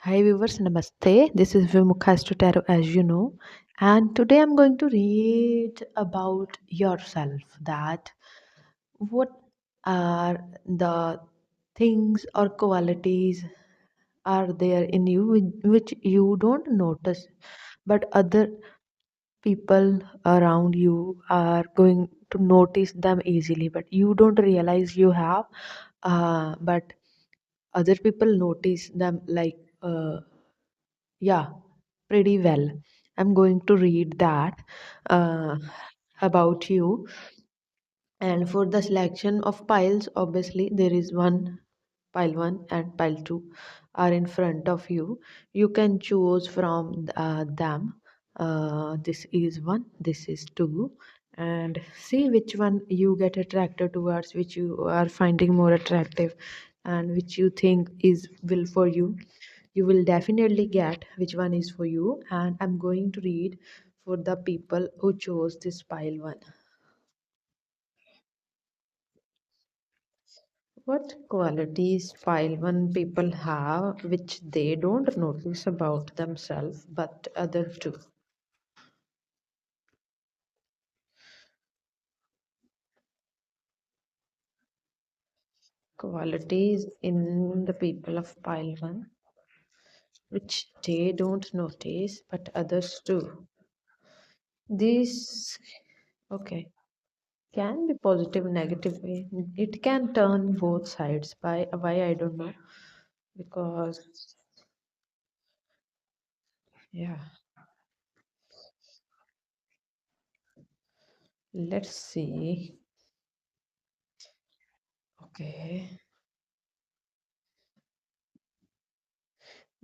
Hi viewers, namaste. This is Vimukha Astro, as you know, and today I'm going to read about yourself. That what are the things or qualities are there in you which you don't notice, but other people around you are going to notice them easily, but you don't realize you have. But other people notice them like. Yeah, pretty well. I'm going to read that uh, about you. And for the selection of piles, obviously, there is one pile 1 and pile 2 are in front of you. You can choose from them. This is 1, this is 2, and see which one you get attracted towards, which you are finding more attractive, and which you think is will for you. You will definitely get which one is for you, and I'm going to read for the people who chose this pile 1. What qualities pile 1 people have which they don't notice about themselves but others do? Qualities in the people of pile 1 which they don't notice but others do. This, okay, can be positive, negative way. It can turn both sides. By why I don't know, because yeah. Let's see. Okay.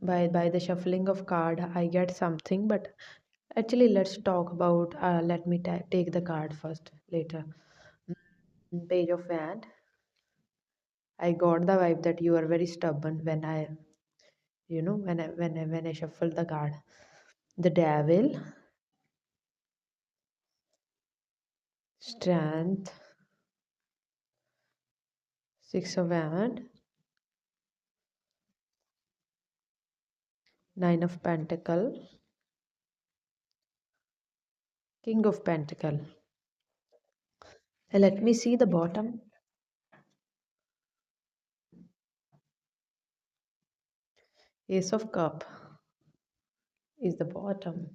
By the shuffling of card, I get something, but actually, let's talk about. Let me take the card first. Later, Page of Wand. I got the vibe that you are very stubborn when when I shuffle the card. The Devil, Strength, Six of Wand, Nine of Pentacle, King of Pentacle. Let me see the bottom. Ace of Cup is the bottom.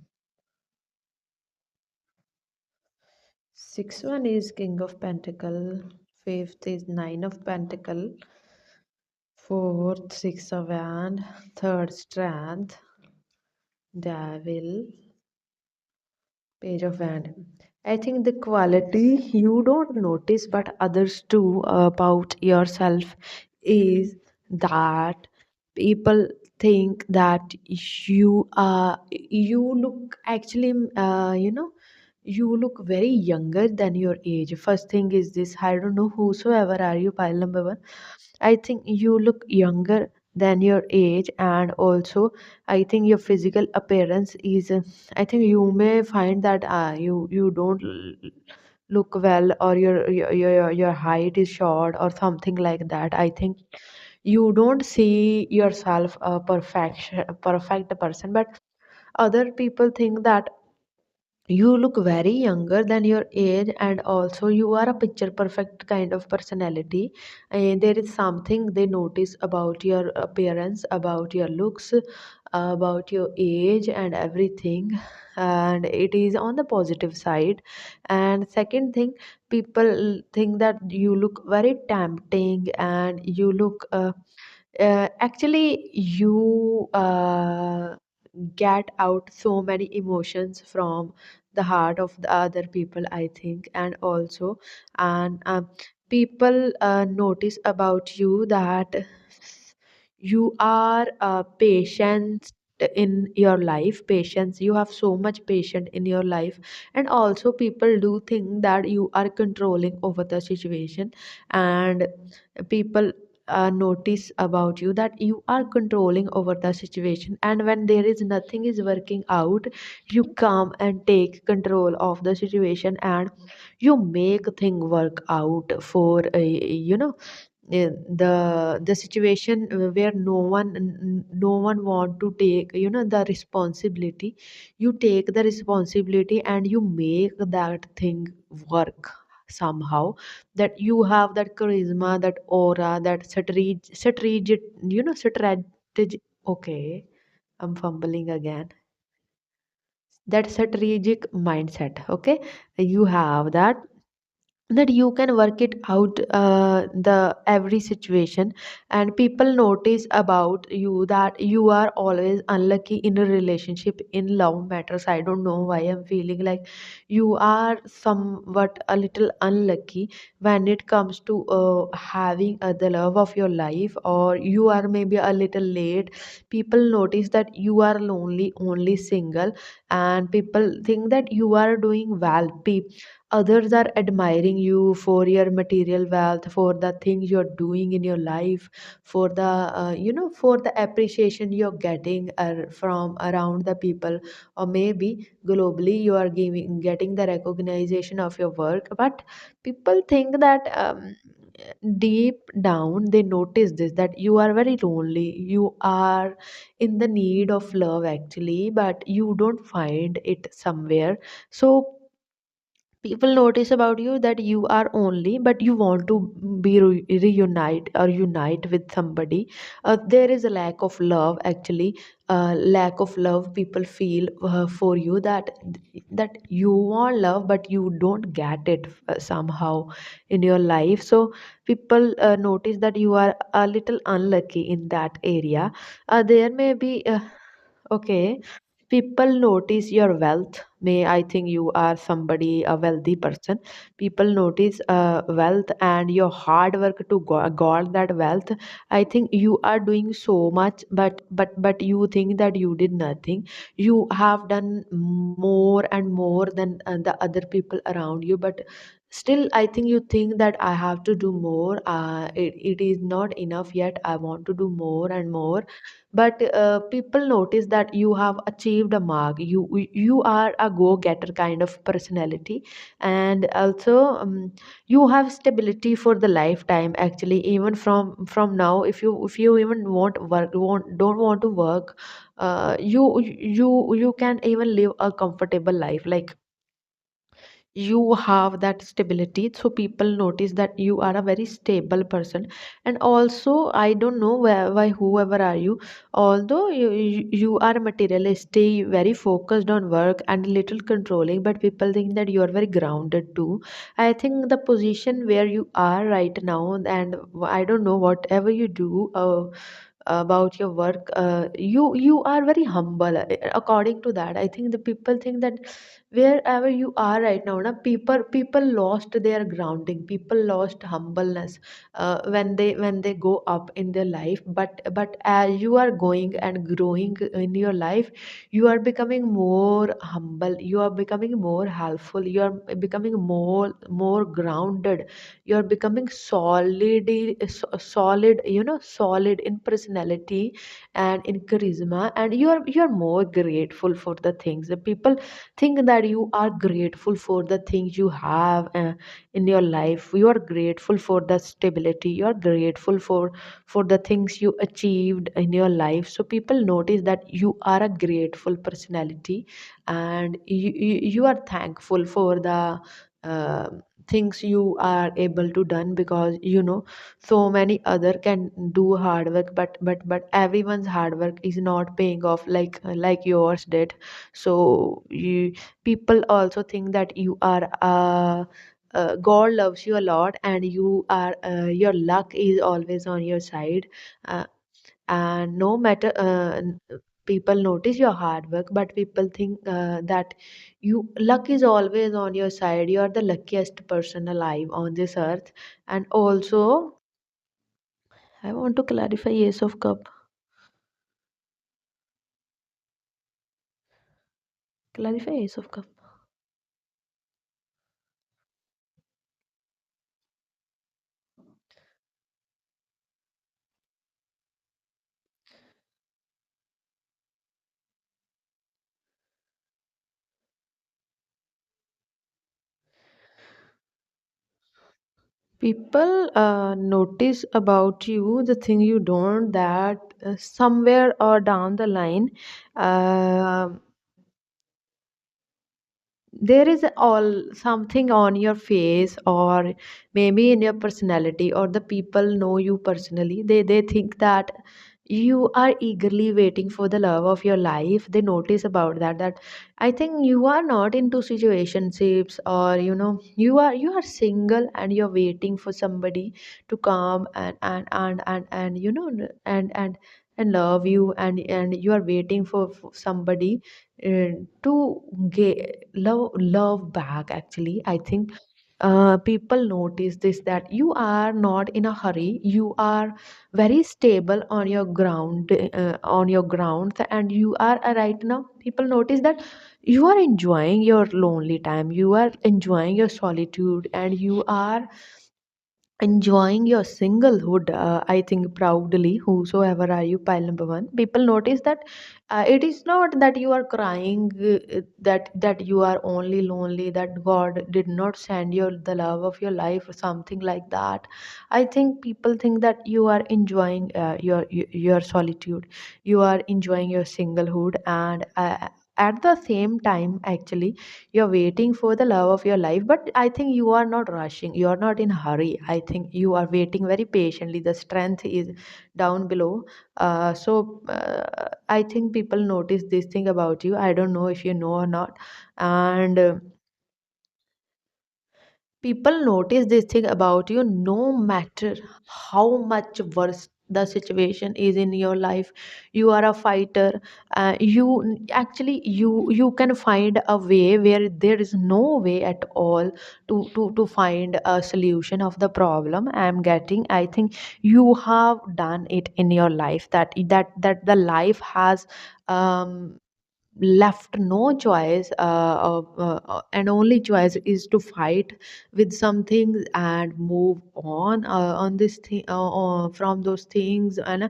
Sixth one is King of Pentacle. Fifth is Nine of Pentacle. Fourth, Six of Wand. Third, Strength. Devil. Page of Wand. I think the quality you don't notice but others do about yourself is that people think that you look actually you look very younger than your age. First thing is this, I don't know whosoever are you, pile number 1. I think you look younger than your age, and also I think your physical appearance is. I think you may find that you don't look well, or your height is short or something like that. I think you don't see yourself a perfect person, but other people think that you look very younger than your age, and also you are a picture perfect kind of personality, and there is something they notice about your appearance, about your looks, about your age and everything, and it is on the positive side. And second thing, people think that you look very tempting, and you look actually you get out so many emotions from the heart of the other people, I think. And also, and people notice about you that you are patient in your life. Patience, you have so much patience in your life. And also people do think that you are controlling over the situation, and people notice about you that you are controlling over the situation, and when there is nothing is working out, you come and take control of the situation, and you make thing work out for the situation where no one want to take, the responsibility. You take the responsibility and you make that thing work somehow, that you have that charisma, that aura, that strategic, strategy. Okay, I'm fumbling again. That strategic mindset, okay, you have that you can work it out, the every situation. And people notice about you that you are always unlucky in a relationship, in love matters. I don't know why I'm feeling like you are somewhat a little unlucky when it comes to having the love of your life, or you are maybe a little late. People notice that you are lonely, only single, and people think that you are doing well. Others are admiring you for your material wealth, for the things you're doing in your life, for the for the appreciation you're getting from around the people, or maybe globally you are getting the recognition of your work. But people think that deep down they notice this, that you are very lonely, you are in the need of love actually, but you don't find it somewhere. So people notice about you that you are only, but you want to be reunite or unite with somebody. There is a lack of love actually, lack of love people feel for you, that you want love but you don't get it somehow in your life. So people notice that you are a little unlucky in that area. There may be okay. People notice your wealth. May I think you are somebody, a wealthy person. People notice wealth and your hard work to guard that wealth. I think you are doing so much, but you think that you did nothing. You have done more and more than the other people around you, but still I think you think that I have to do more. It is not enough yet. I want to do more and more. But people notice that you have achieved a mark. You are a go-getter kind of personality. And also you have stability for the lifetime actually. Even from now, if you even don't want to work, you can even live a comfortable life, like you have that stability. So people notice that you are a very stable person. And also I don't know why whoever are you, although you are materialistic, very focused on work and little controlling, but people think that you are very grounded too. I think the position where you are right now, and I don't know whatever you do about your work, you are very humble. According to that, I think the people think that wherever you are right now, na, people lost their grounding, people lost humbleness when they go up in their life. But as you are going and growing in your life, you are becoming more humble, you are becoming more helpful, you are becoming more grounded, you are becoming solid, solid in personality and in charisma, and you are more grateful for the things. The people think that you are grateful for the things you have in your life. You are grateful for the stability, you are grateful for the things you achieved in your life. So people notice that you are a grateful personality, and you are thankful for the uh, things you are able to done, because so many other can do hard work, but everyone's hard work is not paying off like yours did. So people also think that you are God loves you a lot, and you are your luck is always on your side. uh, and no matter people notice your hard work, but people think that you luck is always on your side. You are the luckiest person alive on this earth. And also I want to clarify Ace of Cup. Clarify Ace of Cup. People notice about you the thing you don't, that somewhere or down the line, uh, there is all something on your face, or maybe in your personality, or the people know you personally, they think that you are eagerly waiting for the love of your life. They notice about that I think you are not into situationships, or you are single and you're waiting for somebody to come and and love you, and you are waiting for somebody uh, to get love back. Actually, I think people notice this, that you are not in a hurry, you are very stable on your ground, on your grounds, and you are right now. People notice that you are enjoying your lonely time, you are enjoying your solitude, and you are enjoying your singlehood. I think proudly, whosoever are you, pile number one. People notice that it is not that you are crying, that you are only lonely, that God did not send you the love of your life or something like that. I think people think that you are enjoying your solitude, you are enjoying your singlehood, and at the same time, actually, you're waiting for the love of your life. But I think you are not rushing, you are not in hurry. I think you are waiting very patiently. The strength is down below. I think people notice this thing about you. I don't know if you know or not. And people notice this thing about you, no matter how much worse the situation is in your life. You are a fighter. You can find a way where there is no way at all to find a solution of the problem I'm getting. I think you have done it in your life, that the life has um left no choice, and only choice is to fight with something and move on this thing, from those things, and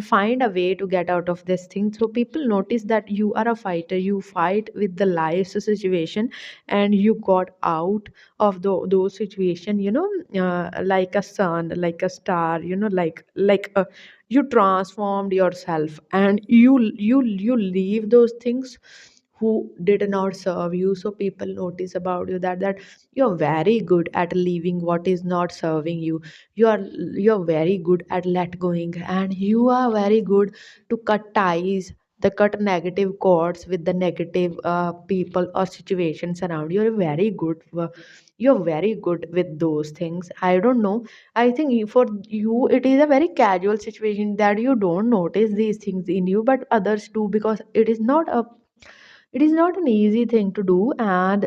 find a way to get out of this thing. So people notice that you are a fighter, you fight with the life's situation, and you got out of those situation, like a sun, like a star, you transformed yourself, and you leave those things who did not serve you. So people notice about you that you're very good at leaving what is not serving you. You're very good at let going, and you are very good to cut ties, the cut negative cords with the negative people or situations around you. You're very good with those things. I don't know. I think for you, it is a very casual situation that you don't notice these things in you, but others do, because it is not an easy thing to do. And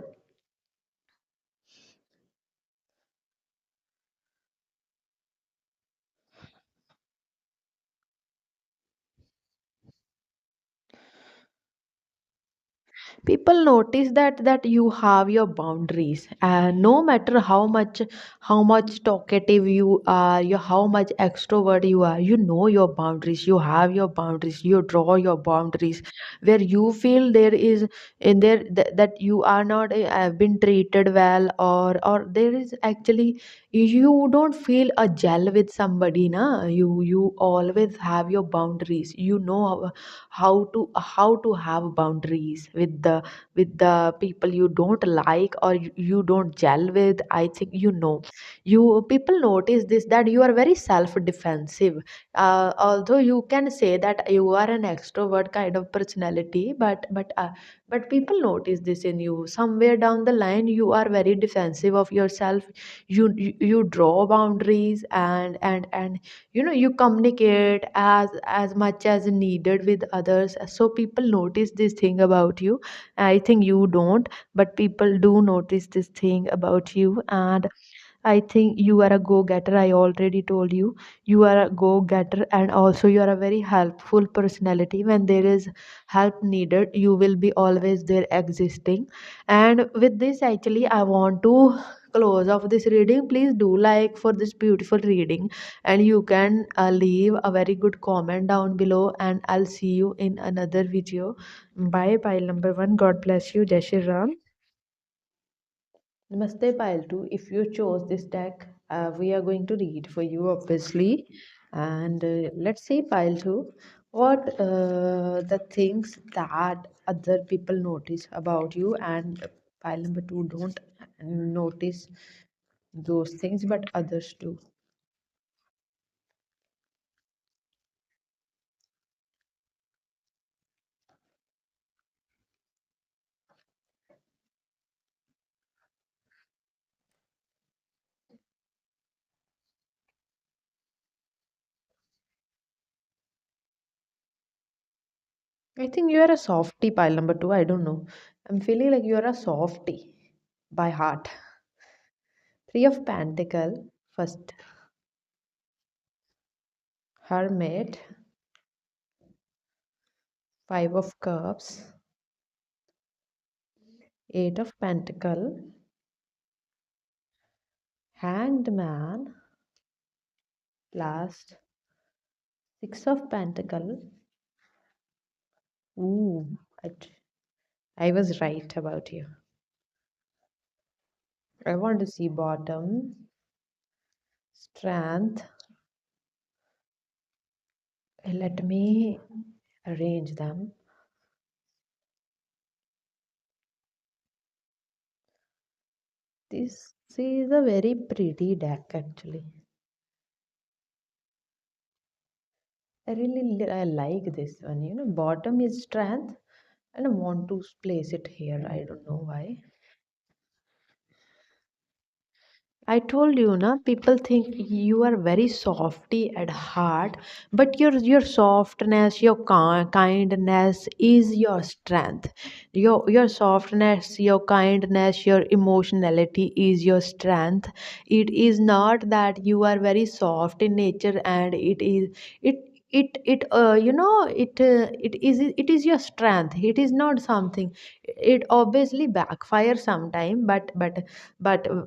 people notice that you have your boundaries, and no matter how much talkative you are, how much extrovert you are, you know your boundaries, you have your boundaries, you draw your boundaries where you feel there is in there that you are not been treated well, or there is actually you don't feel a gel with somebody, na. You always have your boundaries. You know how to have boundaries with the people you don't like, or you don't gel with. I think you people notice this, that you are very self defensive. Although you can say that you are an extrovert kind of personality, but people notice this in you. Somewhere down the line, you are very defensive of yourself. You draw boundaries, and you communicate as much as needed with others. So people notice this thing about you. I think you don't, but people do notice this thing about you. And I think you are a go getter. I already told you, you are a go getter, and also you are a very helpful personality. When there is help needed, you will be always there existing. And with this, actually, I want to close off this reading. Please do like for this beautiful reading, and you can leave a very good comment down below. And I'll see you in another video. Bye, pile number one. God bless you. Jai Shri Ram. Namaste, pile two. If you chose this deck. We are going to read for you, obviously. And let's say pile two. What the things that other people notice about you, and pile number two don't notice those things, but others do. I think you are a softie, pile number two. I don't know. I'm feeling like you are a softie by heart. Three of Pentacle, first Hermit, Five of Cups, Eight of Pentacle, Hanged Man, last Six of Pentacle. Ooh, I, I was right about you. I want to see bottom, strength. Let me arrange them. This is a very pretty deck, actually. I like this one. You know, bottom is strength, and I want to place it here. I don't know why. I told you, na, people think you are very softy at heart, but your softness, your kindness is your strength. Your softness, your kindness, your emotionality is your strength. It is not that you are very soft in nature, and it it is your strength. It is not something. It obviously backfires sometime, but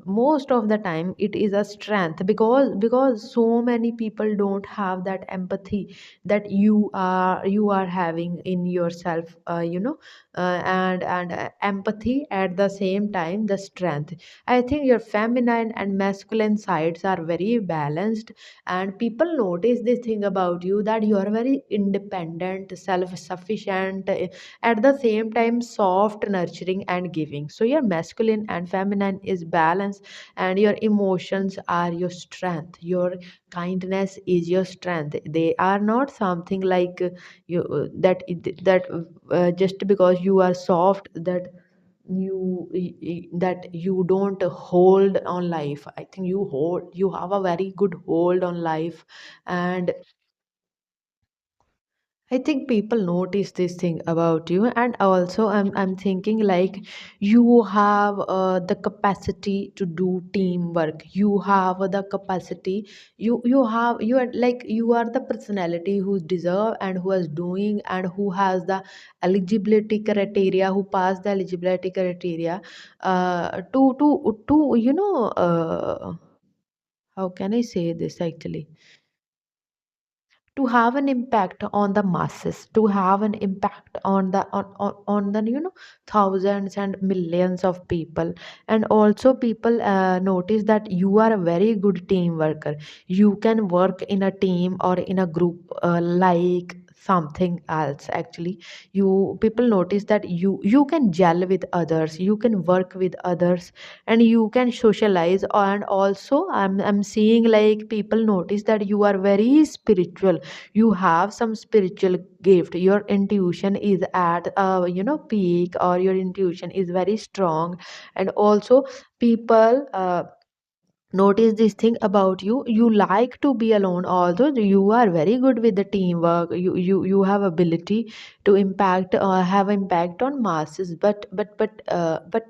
most of the time it is a strength, because so many people don't have that empathy that you are having in yourself, and empathy at the same time the strength. I think your feminine and masculine sides are very balanced, and people notice this thing about you, that you are very independent, self sufficient, at the same time soft, nurturing and giving. So your masculine and feminine is balance, and your emotions are your strength. Your kindness is your strength. They are not something like you that just because you are soft, that you don't hold on life. I think you have a very good hold on life. And I think people notice this thing about you, and also I'm thinking like you have the capacity to do teamwork. You have the capacity. You are like you are the personality who deserve and who is doing and who has the eligibility criteria, who pass the eligibility criteria, to how can I say this actually, to have an impact on the masses, to have an impact on the thousands and millions of people. And also people notice that you are a very good team worker. You can work in a team or in a group, like something else actually. You people notice that you can gel with others, you can work with others, and you can socialize. And also I'm seeing like people notice that you are very spiritual. You have some spiritual gift. Your intuition is at peak, or your intuition is very strong. And also people notice this thing about you. You like to be alone, although you are very good with the teamwork. You have ability to have impact on masses, but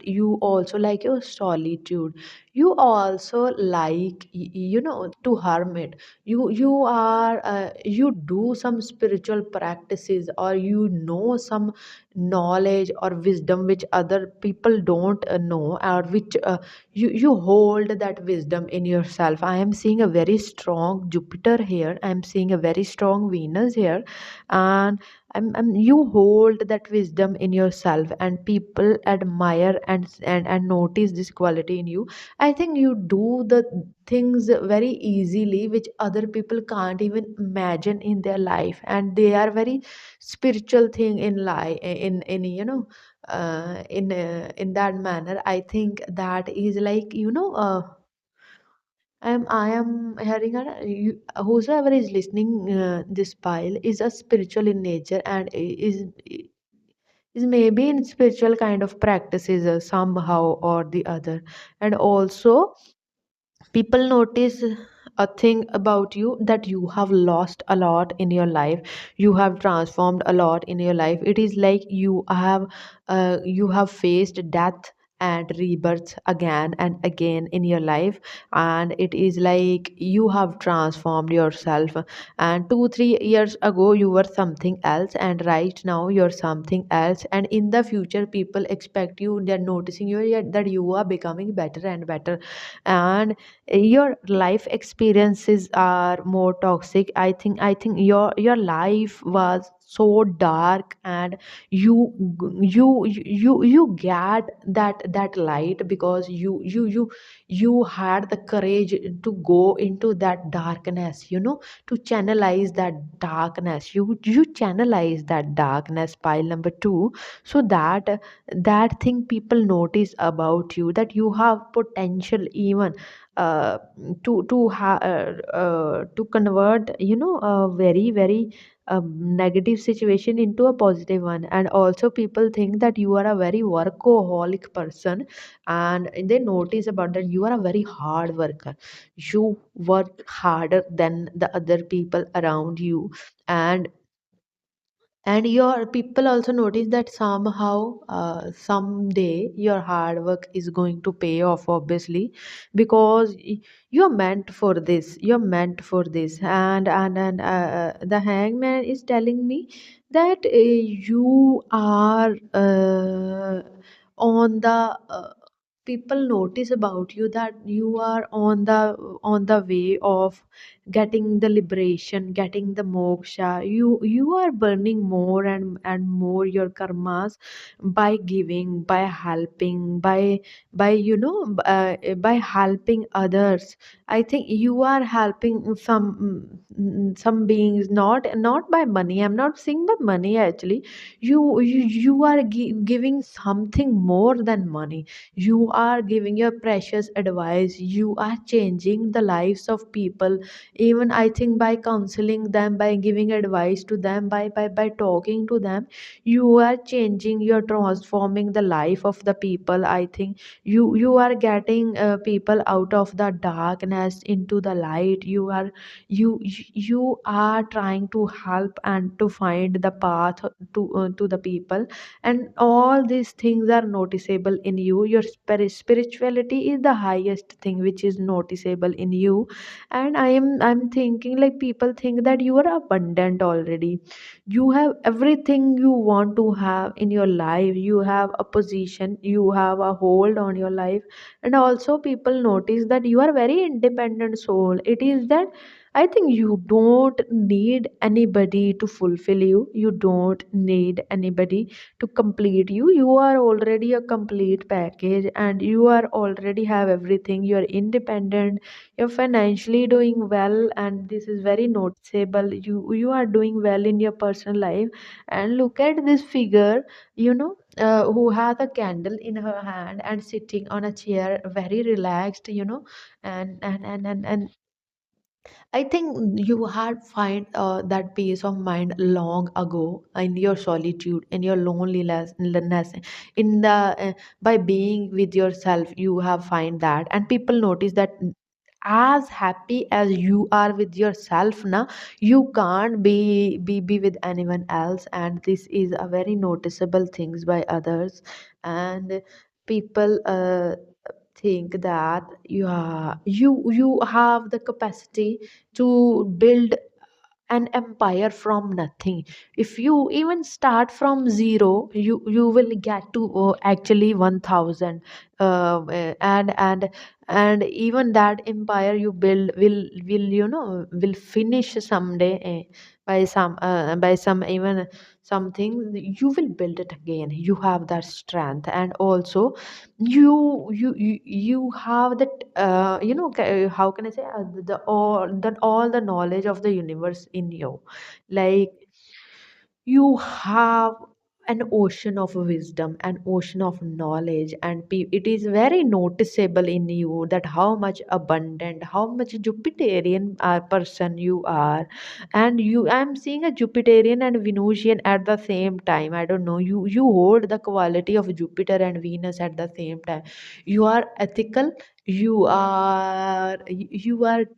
you also like your solitude. You also like to hermit. You do some spiritual practices, or some knowledge or wisdom which other people don't know, or which you hold that wisdom in yourself. I am seeing a very strong Jupiter here, I am seeing a very strong Venus here. And You hold that wisdom in yourself, and people admire and notice this quality in you. I think you do the things very easily which other people can't even imagine in their life, and they are very spiritual thing in life, in in that manner. I think that is like, I am hearing whosoever is listening this pile is a spiritual in nature, and is maybe in spiritual kind of practices somehow or the other. And also people notice a thing about you, that you have lost a lot in your life, you have transformed a lot in your life. It is like you have faced death and rebirth again and again in your life, and it is like you have transformed yourself. And 2 3 years ago you were something else, and right now you're something else, and in the future people expect you, they're noticing you, yeah, that you are becoming better and better. And your life experiences are more toxic. I think your life was so dark, and you you get that light because you had the courage to go into that darkness, to channelize that darkness. You channelize that darkness, pile number 2, so that thing people notice about you, that you have potential even uh, to convert, a very very negative situation into a positive one. And also people think that you are a very workaholic person, and they notice about that you are a very hard worker. You work harder than the other people around you. And your people also notice that somehow someday your hard work is going to pay off, obviously, because you're meant for this, you're meant for this. And the hangman is telling me that you are on the people notice about you that you are on the way of getting the liberation, getting the moksha. You are burning more and more your karmas by giving, by helping, by by helping others. I think you are helping some beings, not by money. I'm not saying by money actually. You are giving something more than money. You are giving your precious advice, you are changing the lives of people. Even I think by counseling them, by giving advice to them, by talking to them, you are changing, you're transforming the life of the people. I think you are getting people out of the darkness into the light. You are trying to help and to find the path to the people. And all these things are noticeable in you. Your spirituality is the highest thing which is noticeable in you. And I'm thinking like people think that you are abundant already. You have everything you want to have in your life. You have a position, you have a hold on your life. And also people notice that you are very independent soul. It is that I think you don't need anybody to fulfill you. You don't need anybody to complete you. You are already a complete package, and you are already have everything. You are independent, you're financially doing well, and this is very noticeable. You are doing well in your personal life. And look at this figure, who has a candle in her hand and sitting on a chair very relaxed, and I think you had find that peace of mind long ago in your solitude, in your loneliness, in the by being with yourself. You have find that, and people notice that as happy as you are with yourself now, you can't be with anyone else. And this is a very noticeable things by others. And people think that you have the capacity to build an empire from nothing. If you even start from zero, you will get to actually 1000. And and even that empire you build will will finish someday, by some even something you will build it again. You have that strength, and also you have that how can I say, all the knowledge of the universe in you. Like, you have an ocean of wisdom, an ocean of knowledge, and it is very noticeable in you that how much abundant, how much Jupiterian person you are. And I'm seeing a Jupiterian and Venusian at the same time. I don't know, you hold the quality of Jupiter and Venus at the same time. You are ethical, you are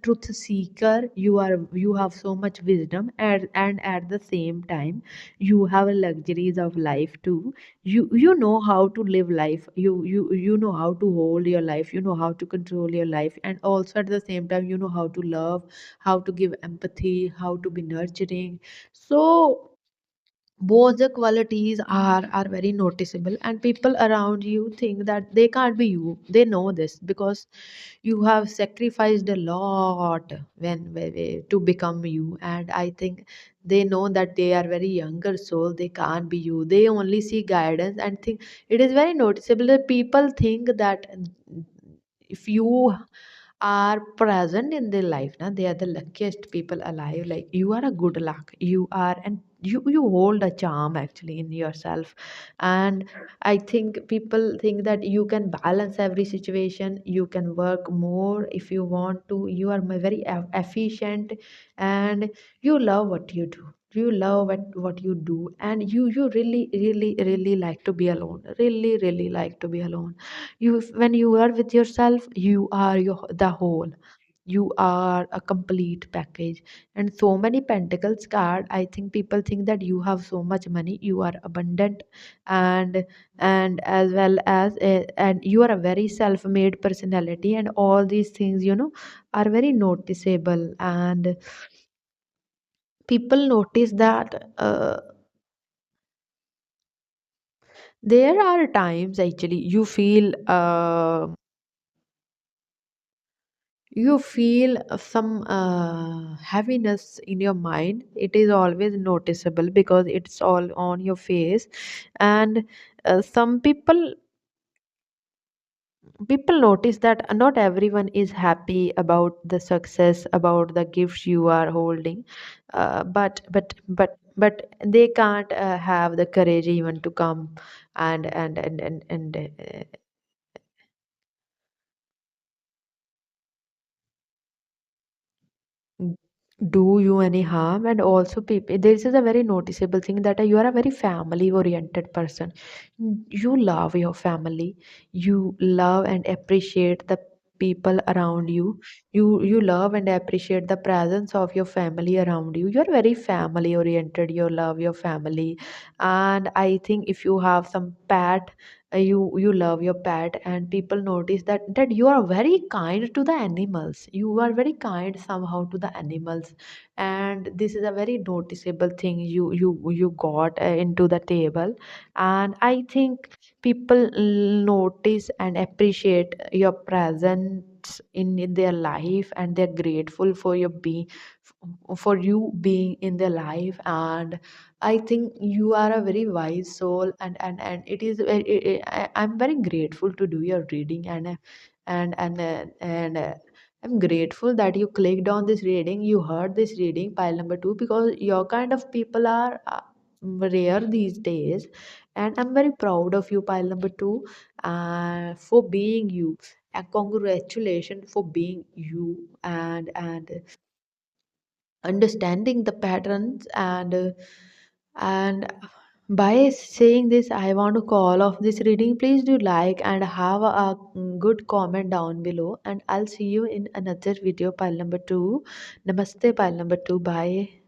truth seeker, you have so much wisdom, and at the same time you have luxuries of life too. You know how to live life, you know how to hold your life, you know how to control your life, and also at the same time you know how to love, how to give empathy, how to be nurturing. So both the qualities are very noticeable, and people around you think that they can't be you. They know this because you have sacrificed a lot to become you. And I think they know that they are very younger soul, they can't be you. They only see guidance and think. It is very noticeable that people think that if you are present in their life now, they are the luckiest people alive. Like, you are a good luck, you are, and you hold a charm actually in yourself. And I think people think that you can balance every situation, you can work more if you want to, you are very efficient, and you love what you do, you love what you do, and you really really really like to be alone, really really like to be alone. When you are with yourself, you are the whole, you are a complete package. And so many pentacles card, I think people think that you have so much money, you are abundant, and as well as and you are a very self-made personality, and all these things are very noticeable. And people notice that there are times actually you feel some heaviness in your mind. It is always noticeable because it's all on your face. And some people notice that not everyone is happy about the success, about the gifts you are holding, but they can't have the courage even to come and do you any harm. And also, people, this is a very noticeable thing that you are a very family oriented person. You love your family, you love and appreciate the people around you, you love and appreciate the presence of your family around you. You're very family oriented, you love your family. And I think if you have some pet, you love your pet, and people notice that you are very kind to the animals, you are very kind somehow to the animals. And this is a very noticeable thing you got into the table. And I think people notice and appreciate your presence in their life, and they're grateful for your being, for you being in their life. And I think you are a very wise soul, and it is I'm very grateful to do your reading. And I'm grateful that you clicked on this reading, you heard this reading, pile number two, because your kind of people are rare these days. And I'm very proud of you, pile number two, for being you. And congratulations for being you, and understanding the patterns. And by saying this, I want to call off this reading. Please do like and have a good comment down below, and I'll see you in another video, pile number two. Namaste, pile number two. Bye.